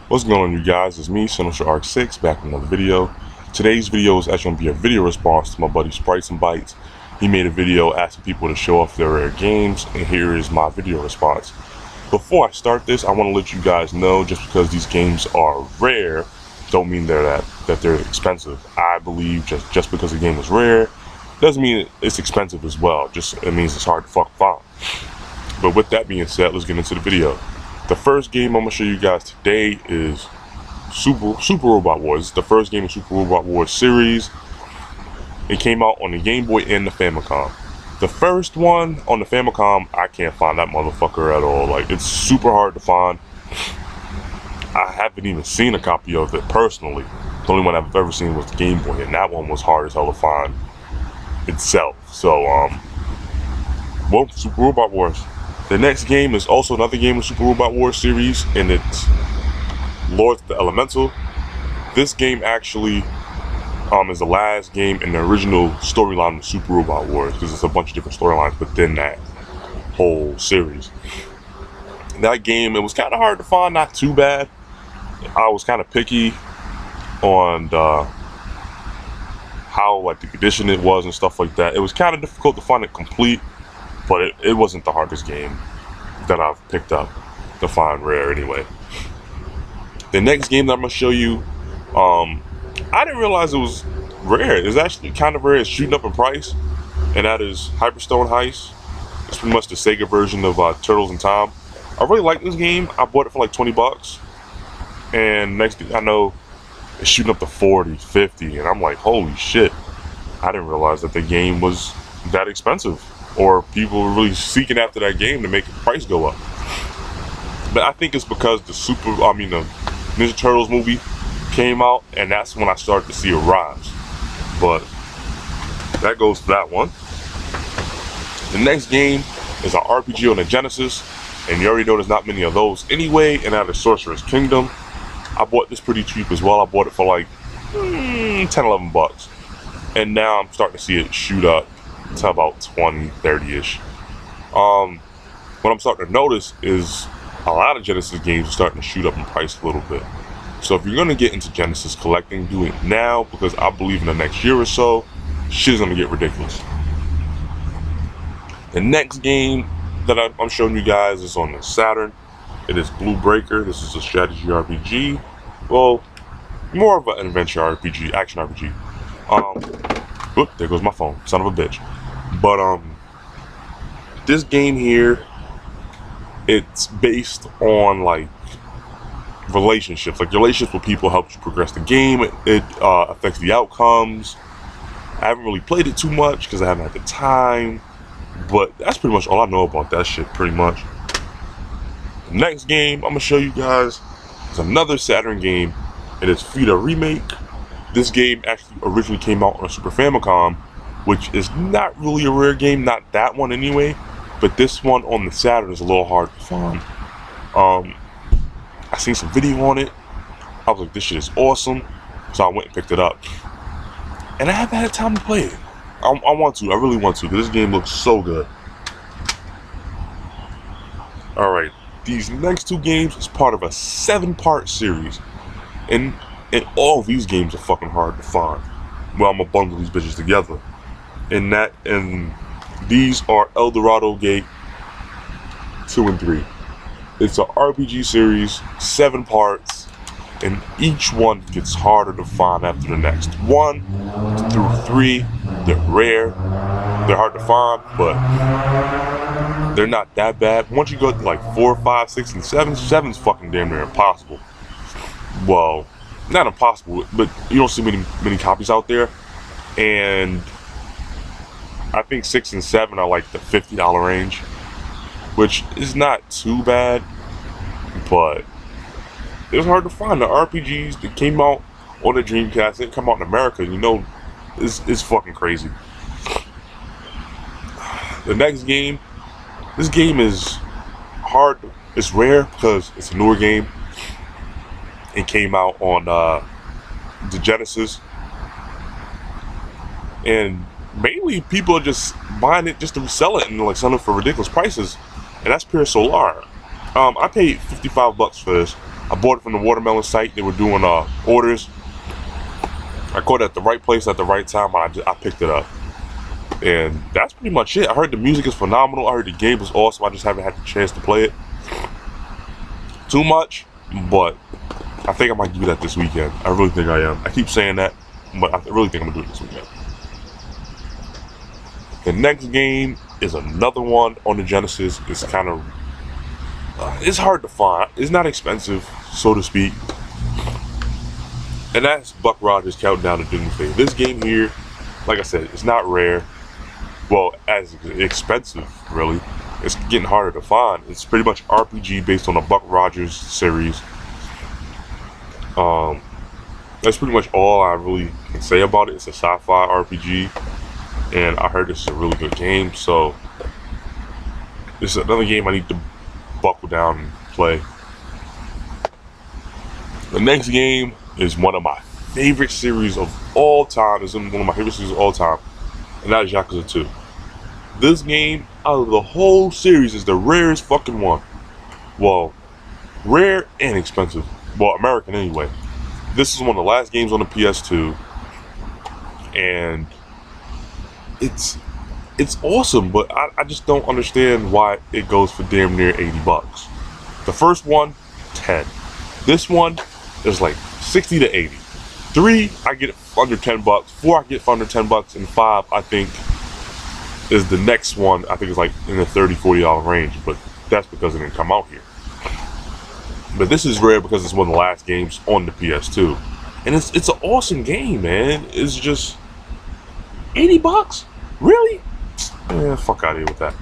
What's going on, you guys? It's me, Arc6, back with another video. Today's video is actually going to be a video response to my buddy Spritesnbytes. He made a video asking people to show off their rare games, and here is my video response. Before I start this, I want to let you guys know, just because these games are rare, don't mean that they're expensive. I believe just because the game is rare, doesn't mean it's expensive as well. It means it's hard to fucking find. But with that being said, let's get into the video. The first game I'm going to show you guys today is Super Robot Wars. It's the first game in Super Robot Wars series. It came out on the Game Boy and the Famicom. The first one on the Famicom, I can't find that motherfucker at all. Like, it's super hard to find. I haven't even seen a copy of it personally. The only one I've ever seen was the Game Boy, and that one was hard as hell to find itself. So, well, Super Robot Wars. The next game is also another game in the Super Robot Wars series, and it's Lords of the Elemental. This game actually is the last game in the original storyline of Super Robot Wars, because it's a bunch of different storylines within that whole series. That game, it was kind of hard to find, not too bad. I was kind of picky on how like the condition it was and stuff like that. It was kind of difficult to find it complete, but it wasn't the hardest game that I've picked up to find rare anyway. The next game that I'm going to show you, I didn't realize it was rare. It's actually kind of rare. It's shooting up in price, and that is Hyperstone Heist. It's pretty much the Sega version of Turtles in Time. I really like this game. I bought it for like 20 bucks, and next thing I know, it's shooting up to 40, 50, and I'm like, holy shit. I didn't realize that the game was that expensive, or people were really seeking after that game to make the price go up. But I think it's because the Ninja Turtles movie came out, and that's when I started to see a rise. But that goes to that one. The next game is an RPG on the Genesis, and you already know there's not many of those anyway, and that is Sorceress Kingdom. I bought this pretty cheap as well. I bought it for like 10, 11 bucks. And now I'm starting to see it shoot up to about 20, 30-ish. What I'm starting to notice is a lot of Genesis games are starting to shoot up in price a little bit. So if you're going to get into Genesis collecting, do it now, because I believe in the next year or so, shit is going to get ridiculous. The next game that I'm showing you guys is on the Saturn. It is Bluebreaker. This is a strategy RPG. Well, more of an adventure RPG, action RPG. Oop, there goes my phone, son of a bitch. But this game here, it's based on like relationships. Like, relationships with people helps you progress the game. It affects the outcomes. I haven't really played it too much because I haven't had the time, but that's pretty much all I know about that shit, pretty much. The next game I'm gonna show you guys is another Saturn game. It is Fita Remake. This game actually originally came out on a Super Famicom, which is not really a rare game, not that one anyway, but this one on the Saturn is a little hard to find. I seen some video on it. I was like, this shit is awesome, so I went and picked it up. And I haven't had time to play it. I want to, I really want to, because this game looks so good. Alright, these next two games is part of a 7-part series. And all of these games are fucking hard to find. Well, I'm gonna bundle these bitches together. And these are Dorado Gate 2 and 3. It's an RPG series, 7 parts, and each one gets harder to find after the next. 1 through 3, they're rare, they're hard to find, but they're not that bad. Once you go to like 4, 5, 6, and 7, 7's fucking damn near impossible. Well, not impossible, but you don't see many copies out there. And I think 6 and 7 are like the $50 range, which is not too bad, but it's hard to find. The RPGs that came out on the Dreamcast didn't come out in America, you know, it's fucking crazy. The next game, this game is hard, it's rare because it's a newer game. It came out on the Genesis, and mainly people are just buying it just to sell it and like selling it for ridiculous prices, and that's Pure Solar. I paid 55 bucks for this. I bought it from the watermelon site. They were doing orders. I caught it at the right place at the right time. I picked it up. And that's pretty much it. I heard the music is phenomenal. I heard the game was awesome. I just haven't had the chance to play it too much. But I think I might do that this weekend. I really think I am. I keep saying that, but I really think I'm going to do it this weekend. The next game is another one on the Genesis. It's kind of... it's hard to find. It's not expensive, so to speak. And that's Buck Rogers Counting Down to Doomsday. This game here, like I said, it's not rare. Well, as expensive, really. It's getting harder to find. It's pretty much RPG based on the Buck Rogers series. That's pretty much all I really can say about it. It's a sci-fi RPG. And I heard this is a really good game. So, this is another game I need to buckle down and play. The next game is one of my favorite series of all time. It's one of my favorite series of all time. And that is Yakuza 2. This game, out of the whole series, is the rarest fucking one. Well, rare and expensive. Well, American anyway. This is one of the last games on the PS2. And it's awesome, but I just don't understand why it goes for damn near 80 bucks. The first one, 10. This one is like 60 to 80. 3, I get it for under 10 bucks. 4, I get for under 10 bucks. And 5, I think, is the next one. I think it's like in the $30, $40 range, but that's because it didn't come out here. But this is rare because it's one of the last games on the PS2. And it's an awesome game, man. It's just 80 bucks? Really? Yeah, fuck out of here with that.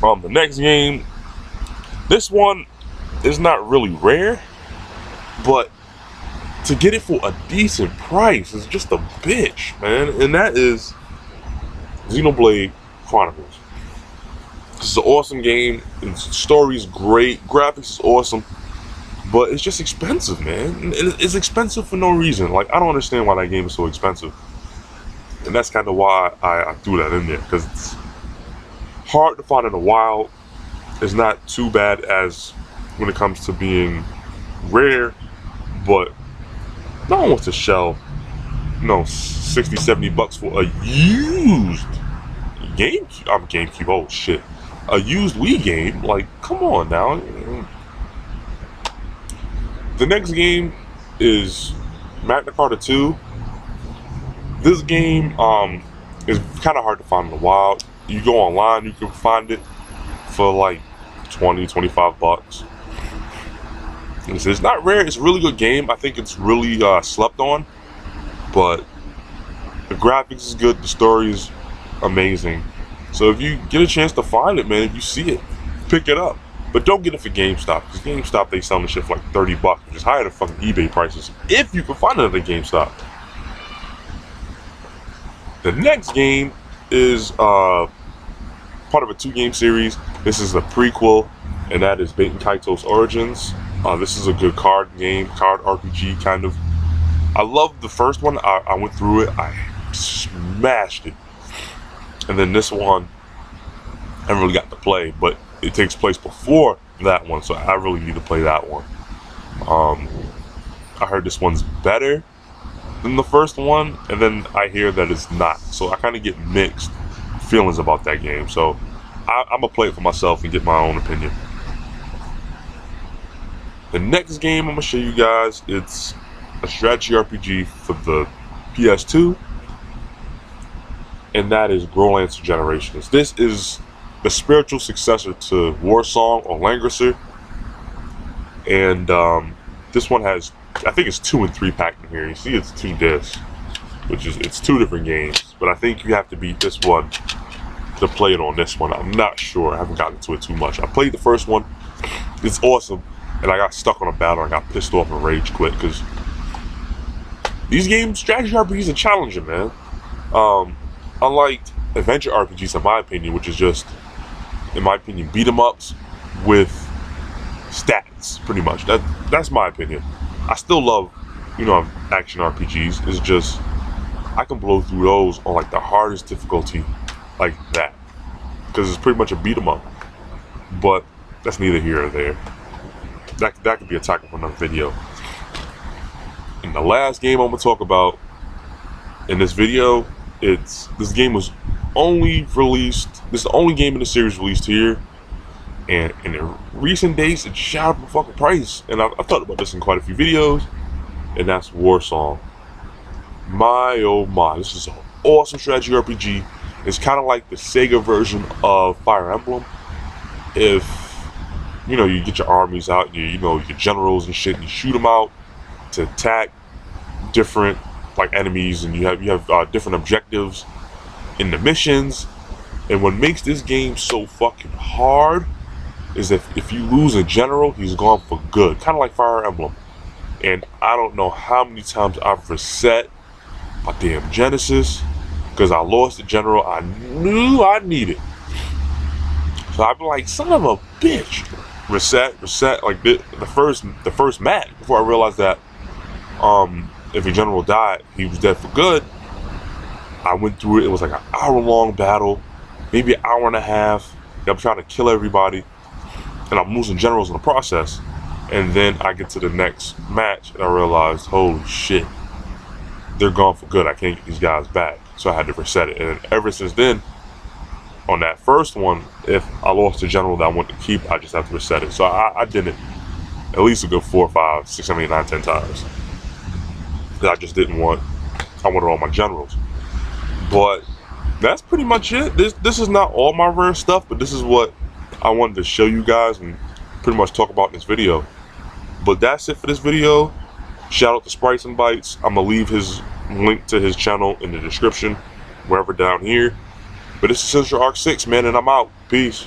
The next game, this one is not really rare, but to get it for a decent price is just a bitch, man. And that is Xenoblade Chronicles. This is an awesome game. Its story is great. Graphics is awesome. But it's just expensive, man. It's expensive for no reason. Like, I don't understand why that game is so expensive. And that's kind of why I threw that in there. Because it's hard to find in the wild. It's not too bad as when it comes to being rare. But no one wants to shell, 60, 70 bucks for a used GameCube. Oh, shit. A used Wii game? Like, come on now. The next game is Magna Carta 2. This game is kind of hard to find in the wild. You go online, you can find it for like 20, 25 bucks. It's not rare. It's a really good game. I think it's really slept on. But the graphics is good. The story is amazing. So if you get a chance to find it, man, if you see it, pick it up. But don't get it for Gamestop, because Gamestop, they selling the shit for like 30 bucks, which is higher than fucking eBay prices, if you can find it at Gamestop. The next game is part of a 2-game series. This is a prequel, and that is Baten Kaitos Origins. This is a good card game, card RPG kind of. I love the first one. I went through it. I smashed it. And then this one, I haven't really got to play, but it takes place before that one, so I really need to play that one. I heard this one's better than the first one, and then I hear that it's not. So I kind of get mixed feelings about that game. So I'm going to play it for myself and get my own opinion. The next game I'm going to show you guys, it's a strategy RPG for the PS2. And that is Growlands Generations. This is the spiritual successor to Warsong or Langrisser. And this one has, I think it's 2 and 3 packed in here. You see it's 2 discs, which is, it's 2 different games. But I think you have to beat this one to play it on this one. I'm not sure. I haven't gotten into it too much. I played the first one. It's awesome. And I got stuck on a battle. I got pissed off and rage quit because these games, strategy RPGs, are challenging, man. Unlike adventure RPGs, in my opinion, which is just, in my opinion, beat 'em ups with stats, pretty much. That's my opinion. I still love, action RPGs. It's just, I can blow through those on like the hardest difficulty, like that, because it's pretty much a beat 'em up. But that's neither here or there. that could be a topic for another video. And the last game I'm gonna talk about in this video, this game was only released. This is the only game in the series released here, and in the recent days it shot up a fucking price. And I've talked about this in quite a few videos, and that's Warsong. My oh my, this is an awesome strategy RPG. It's kind of like the Sega version of Fire Emblem. If you know, you get your armies out, you know, your generals and shit, and you shoot them out to attack different like enemies, and you have different objectives in the missions. And what makes this game so fucking hard is that if you lose a general, he's gone for good, kind of like Fire Emblem. And I don't know how many times I've reset my damn Genesis because I lost the general I knew I needed. So I'd be like, son of a bitch, reset like the first match before I realized that if a general died, he was dead for good. I went through it. It was like an hour-long battle, maybe an hour and a half. I'm trying to kill everybody, and I'm losing generals in the process. And then I get to the next match, and I realized, holy shit, they're gone for good. I can't get these guys back, so I had to reset it. And ever since then, on that first one, if I lost the general that I want to keep, I just have to reset it. So I did it at least a good 4, 5, 6, 7, 8, 9, 10 times. I just didn't want. I wanted all my generals. But that's pretty much it. This is not all my rare stuff, but this is what I wanted to show you guys and pretty much talk about in this video. But that's it for this video. Shout out to Spritesnbytes. I'm gonna leave his link to his channel in the description, wherever down here. But this is Essential Arc 6, man, and I'm out. Peace.